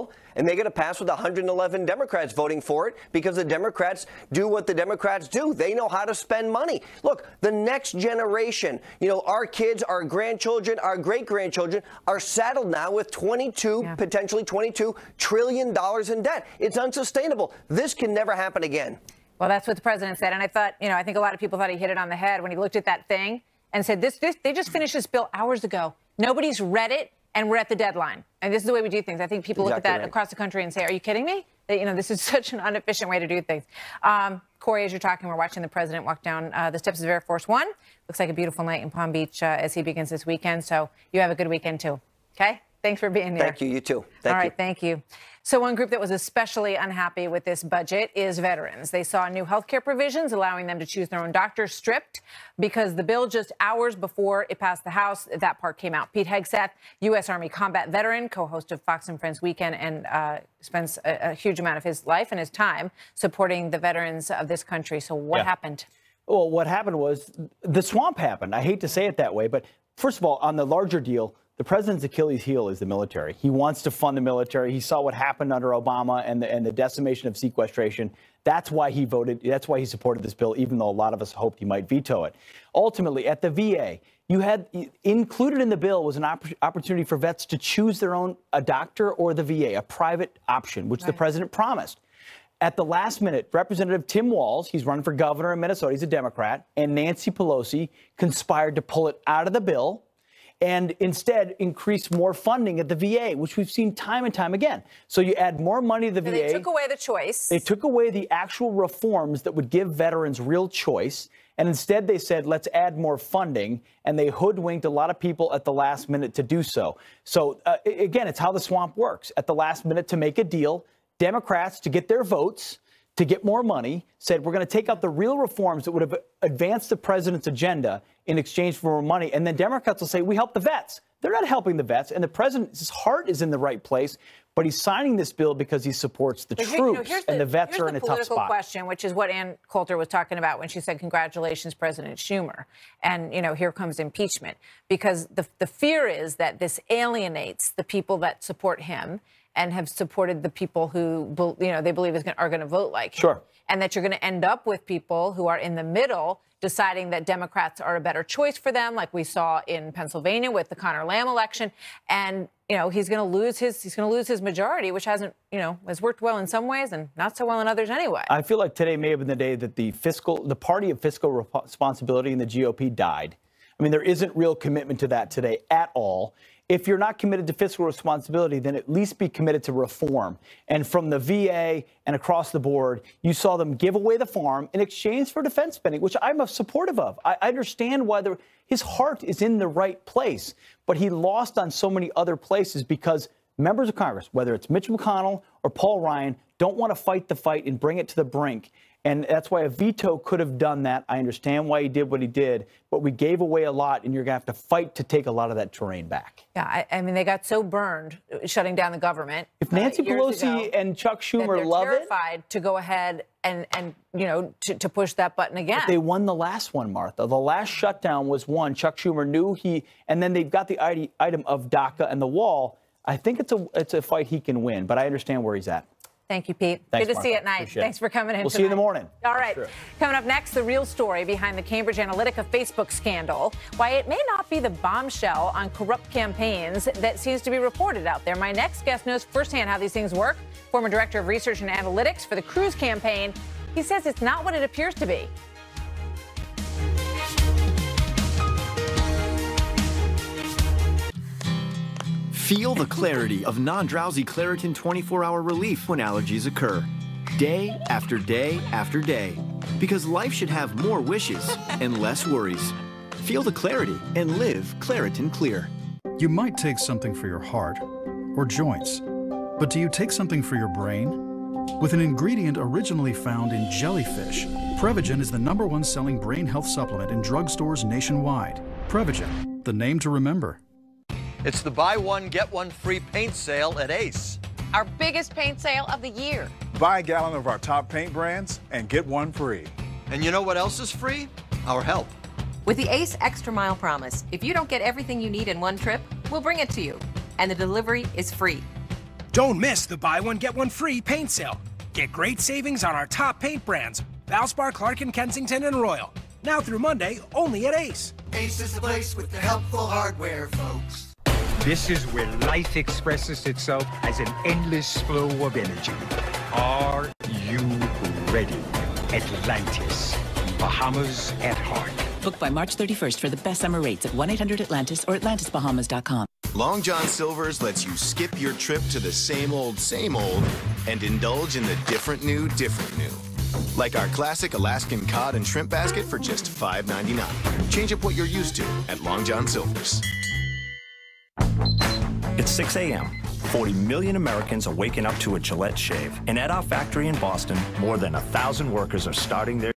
bill, and they're going to pass with 111 Democrats voting for it because the Democrats do what the Democrats do. They know how to spend money. Look, the next generation, our kids, our grandchildren, our great-grandchildren are saddled now with potentially $22 trillion in debt. It's unsustainable. This can never happen again. Well, that's what the president said. And I thought, I think a lot of people thought he hit it on the head when he looked at that thing and said, they just finished this bill hours ago. Nobody's read it, and we're at the deadline. And this is the way we do things. I think people look at that across the country and say, are you kidding me? This is such an inefficient way to do things. Corey, as you're talking, we're watching the president walk down the steps of Air Force One. Looks like a beautiful night in Palm Beach as he begins this weekend. So you have a good weekend, too. Okay? Thanks for being here. Thank you. You too. All right. Thank you. So one group that was especially unhappy with this budget is veterans. They saw new health care provisions allowing them to choose their own doctor stripped because the bill just hours before it passed the House, that part came out. Pete Hegseth, U.S. Army combat veteran, co-host of Fox and Friends Weekend, and spends a huge amount of his life and his time supporting the veterans of this country. So what happened? Well, what happened was the swamp happened. I hate to say it that way, but first of all, on the larger deal, the president's Achilles heel is the military. He wants to fund the military. He saw what happened under Obama and the decimation of sequestration. That's why he voted. That's why he supported this bill, even though a lot of us hoped he might veto it. Ultimately, at the VA, you had included in the bill was an opportunity for vets to choose their own, a doctor or the VA, a private option, which the president promised. At the last minute, Representative Tim Walz, he's running for governor in Minnesota, he's a Democrat, and Nancy Pelosi conspired to pull it out of the bill and instead increase more funding at the VA, which we've seen time and time again. So you add more money to the VA. They took away the choice. They took away the actual reforms that would give veterans real choice. And instead they said, let's add more funding. And they hoodwinked a lot of people at the last minute to do so. So, again, it's how the swamp works. At the last minute to make a deal, Democrats, to get their votes, to get more money, said we're going to take out the real reforms that would have advanced the president's agenda in exchange for more money. And then Democrats will say, we help the vets. They're not helping the vets. And the president's heart is in the right place, but he's signing this bill because he supports the troops and the vets are in a tough spot. Here's the political question, which is what Ann Coulter was talking about when she said, congratulations, President Schumer. And, here comes impeachment. Because the fear is that this alienates the people that support him and have supported the people who, they believe are going to vote like him. Sure. And that you're going to end up with people who are in the middle deciding that Democrats are a better choice for them, like we saw in Pennsylvania with the Conor Lamb election. And, he's going to lose his majority, which has worked well in some ways and not so well in others anyway. I feel like today may have been the day that the party of fiscal responsibility in the GOP died. I mean, there isn't real commitment to that today at all. If you're not committed to fiscal responsibility, then at least be committed to reform. And from the VA and across the board, you saw them give away the farm in exchange for defense spending, which I'm supportive of. I understand why his heart is in the right place, but he lost on so many other places because members of Congress, whether it's Mitch McConnell or Paul Ryan, don't want to fight the fight and bring it to the brink. And that's why a veto could have done that. I understand why he did what he did, but we gave away a lot, and you're going to have to fight to take a lot of that terrain back. Yeah, I mean, they got so burned shutting down the government. If Nancy Pelosi and Chuck Schumer love it, they're terrified to go ahead and to push that button again. But they won the last one, Martha. The last shutdown was won. Chuck Schumer knew and then they've got the item of DACA and the wall. I think it's a fight he can win, but I understand where he's at. Thank you, Pete. Thanks, good to Martha. See you at night. Thanks for coming in. We'll see you in the morning. All right. Sure. Coming up next, the real story behind the Cambridge Analytica Facebook scandal, why it may not be the bombshell on corrupt campaigns that seems to be reported out there. My next guest knows firsthand how these things work. Former director of research and analytics for the Cruz campaign. He says it's not what it appears to be. Feel the clarity of non-drowsy Claritin 24-hour relief when allergies occur. Day after day after day. Because life should have more wishes and less worries. Feel the clarity and live Claritin Clear. You might take something for your heart or joints, but do you take something for your brain? With an ingredient originally found in jellyfish, Prevagen is the #1 selling brain health supplement in drugstores nationwide. Prevagen, the name to remember. It's the buy one, get one free paint sale at Ace. Our biggest paint sale of the year. Buy a gallon of our top paint brands and get one free. And you know what else is free? Our help. With the Ace Extra Mile Promise, if you don't get everything you need in one trip, we'll bring it to you. And the delivery is free. Don't miss the buy one, get one free paint sale. Get great savings on our top paint brands, Valspar, Clark & Kensington, and Royal. Now through Monday, only at Ace. Ace is the place with the helpful hardware, folks. This is where life expresses itself as an endless flow of energy. Are you ready? Atlantis, Bahamas at heart. Book by March 31st for the best summer rates at 1-800-Atlantis or AtlantisBahamas.com. Long John Silver's lets you skip your trip to the same old, and indulge in the different new. Like our classic Alaskan cod and shrimp basket for just $5.99. Change up what you're used to at Long John Silver's. It's 6 a.m. 40 million Americans are waking up to a Gillette shave. And at our factory in Boston, more than 1,000 workers are starting their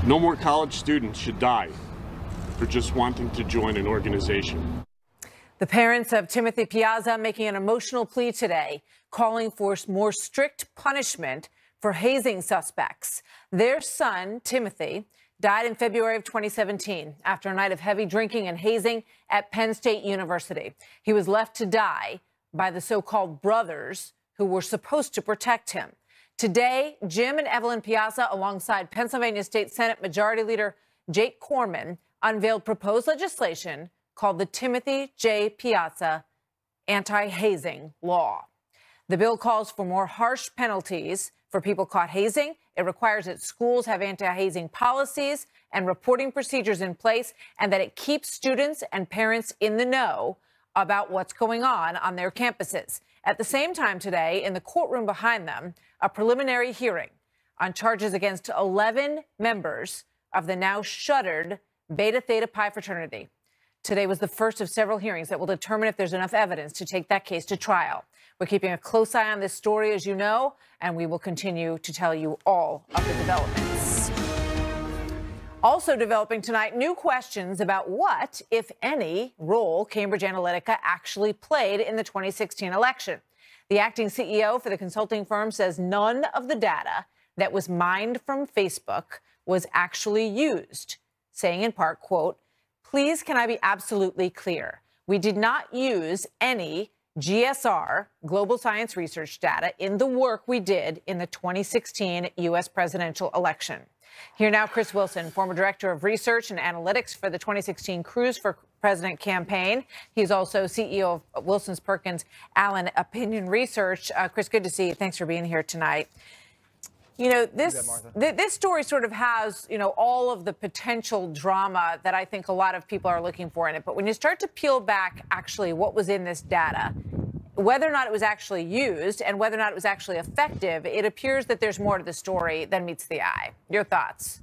No more college students should die for just wanting to join an organization. The parents of Timothy Piazza making an emotional plea today, calling for more strict punishment for hazing suspects. Their son, Timothy, died in February of 2017 after a night of heavy drinking and hazing at Penn State University. He was left to die by the so-called brothers who were supposed to protect him. Today, Jim and Evelyn Piazza, alongside Pennsylvania State Senate Majority Leader Jake Corman, unveiled proposed legislation called the Timothy J. Piazza Anti-Hazing Law. The bill calls for more harsh penalties for people caught hazing. It requires that schools have anti-hazing policies and reporting procedures in place, and that it keeps students and parents in the know about what's going on their campuses. At the same time today, in the courtroom behind them, a preliminary hearing on charges against 11 members of the now shuttered Beta Theta Pi fraternity. Today was the first of several hearings that will determine if there's enough evidence to take that case to trial. We're keeping a close eye on this story, as you know, and we will continue to tell you all of the developments. Also developing tonight, new questions about what, if any, role Cambridge Analytica actually played in the 2016 election. The acting CEO for the consulting firm says none of the data that was mined from Facebook was actually used, saying in part, quote, "Please, can I be absolutely clear? We did not use any GSR, Global Science Research data, in the work we did in the 2016 U.S. presidential election." Here now, Chris Wilson, former director of research and analytics for the 2016 Cruz for president campaign. He's also CEO of Wilson Perkins Allen Opinion Research. Chris, good to see you. Thanks for being here tonight. You know, this story sort of has, you know, all of the potential drama that I think a lot of people are looking for in it. But when you start to peel back actually what was in this data, whether or not it was actually used and whether or not it was actually effective, it appears that there's more to the story than meets the eye. Your thoughts?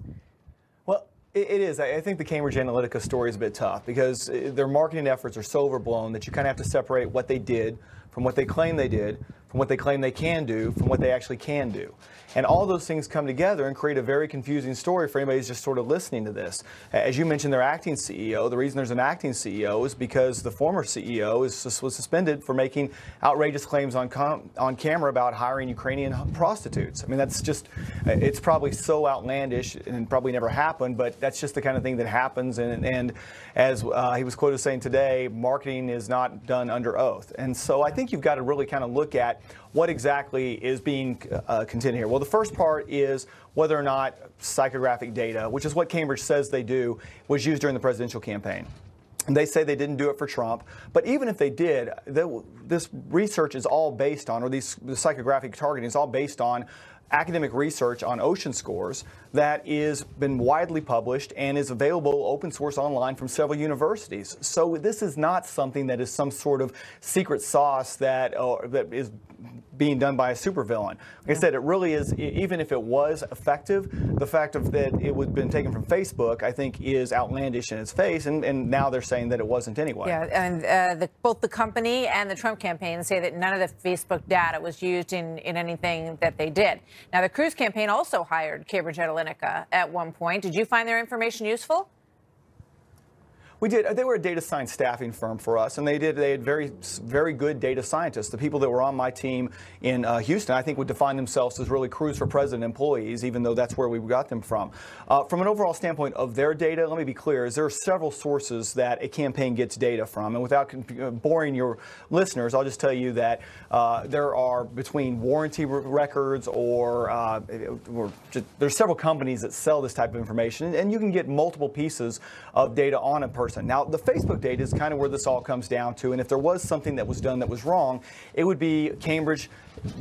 Well, it is. I think the Cambridge Analytica story is a bit tough because their marketing efforts are so overblown that you kind of have to separate what they did from what they claim they did, from what they claim they can do, from what they actually can do. And all those things come together and create a very confusing story for anybody who's just sort of listening to this. As you mentioned, their acting CEO, the reason there's an acting CEO is because the former CEO was suspended for making outrageous claims on camera about hiring Ukrainian prostitutes. I mean, that's just, it's probably so outlandish and probably never happened, but that's just the kind of thing that happens. And as he was quoted saying today, marketing is not done under oath. And so I think you've got to really kind of look at what exactly is being contended here. Well, the first part is whether or not psychographic data, which is what Cambridge says they do, was used during the presidential campaign. And they say they didn't do it for Trump. But even if they did, this research is all based on, or the psychographic targeting is all based on academic research on ocean scores that is been widely published and is available open source online from several universities. So this is not something that is some sort of secret sauce that is being done by a supervillain. Like I said, it really is, even if it was effective, the fact of that it was been taken from Facebook, I think, is outlandish in its face, and now they're saying that it wasn't anyway. Yeah, and both the company and the Trump campaign say that none of the Facebook data was used in anything that they did. Now, the Cruz campaign also hired Cambridge Analytica at one point. Did you find their information useful? We did. They were a data science staffing firm for us, and they had very good data scientists. The people that were on my team in Houston, I think, would define themselves as really Cruz for President employees, even though that's where we got them from. From an overall standpoint of their data, let me be clear, is there are several sources that a campaign gets data from. And without boring your listeners, I'll just tell you that there are between warranty records or there's several companies that sell this type of information, and you can get multiple pieces of data on a person. Now, the Facebook data is kind of where this all comes down to, and if there was something that was done that was wrong, it would be Cambridge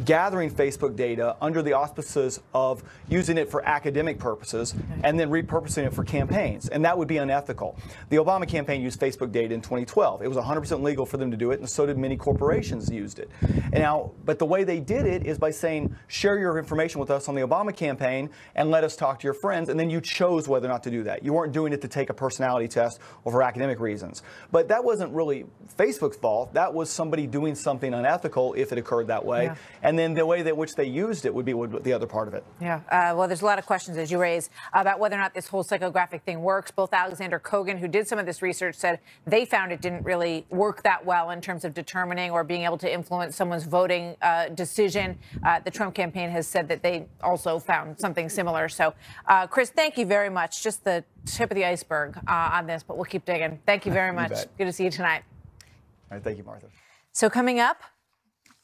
gathering Facebook data under the auspices of using it for academic purposes and then repurposing it for campaigns, and that would be unethical. The Obama campaign used Facebook data in 2012. It was 100% legal for them to do it, and so did many corporations used it. And now, but the way they did it is by saying, share your information with us on the Obama campaign and let us talk to your friends, and then you chose whether or not to do that. You weren't doing it to take a personality test or for academic reasons. But that wasn't really Facebook's fault. That was somebody doing something unethical if it occurred that way. Yeah. And then the way that which they used it would be the other part of it. Yeah. Well, there's a lot of questions, as you raise, about whether or not this whole psychographic thing works. Both Alexander Kogan, who did some of this research, said they found it didn't really work that well in terms of determining or being able to influence someone's voting decision. The Trump campaign has said that they also found something similar. So, Chris, thank you very much. Just the tip of the iceberg on this, but we'll keep digging. Thank you very much. Good to see you tonight. All right. Thank you, Martha. So coming up,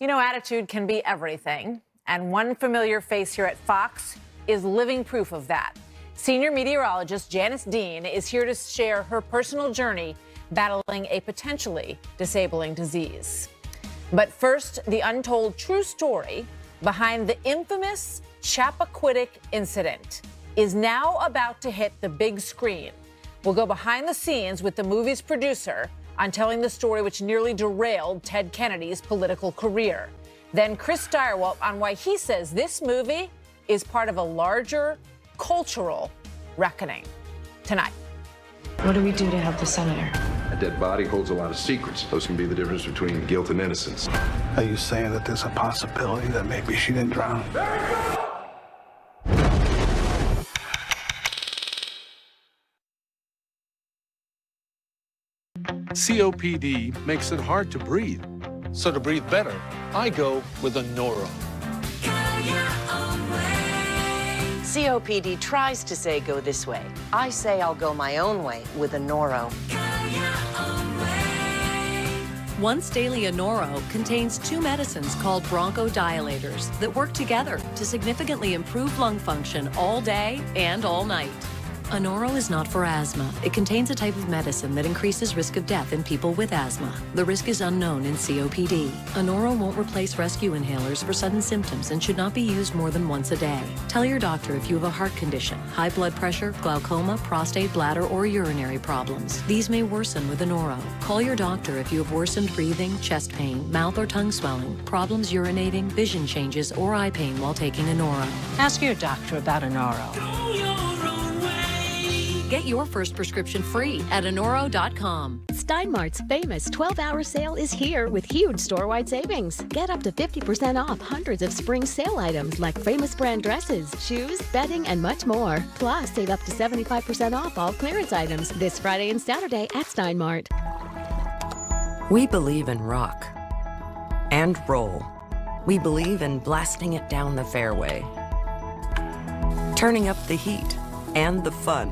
you know, attitude can be everything, and one familiar face here at Fox is living proof of that. Senior meteorologist Janice Dean is here to share her personal journey battling a potentially disabling disease. But first, the untold true story behind the infamous Chappaquiddick incident is now about to hit the big screen. We'll go behind the scenes with the movie's producer on telling the story which nearly derailed Ted Kennedy's political career. Then Chris Stirewalt on why he says this movie is part of a larger cultural reckoning. Tonight. What do we do to help the senator? A dead body holds a lot of secrets. Those can be the difference between guilt and innocence. Are you saying that there's a possibility that maybe she didn't drown? COPD makes it hard to breathe. So to breathe better, I go with a Noro. COPD tries to say go this way. I say I'll go my own way with a Noro. Once Daily Anoro contains two medicines called bronchodilators that work together to significantly improve lung function all day and all night. Anoro is not for asthma. It contains a type of medicine that increases risk of death in people with asthma. The risk is unknown in COPD. Anoro won't replace rescue inhalers for sudden symptoms and should not be used more than once a day. Tell your doctor if you have a heart condition, high blood pressure, glaucoma, prostate, bladder, or urinary problems. These may worsen with Anoro. Call your doctor if you have worsened breathing, chest pain, mouth or tongue swelling, problems urinating, vision changes, or eye pain while taking Anoro. Ask your doctor about Anoro. Get your first prescription free at Anoro.com. Steinmart's famous 12-hour sale is here with huge store-wide savings. Get up to 50% off hundreds of spring sale items like famous brand dresses, shoes, bedding, and much more. Plus, save up to 75% off all clearance items this Friday and Saturday at Steinmart. We believe in rock and roll. We believe in blasting it down the fairway, turning up the heat and the fun.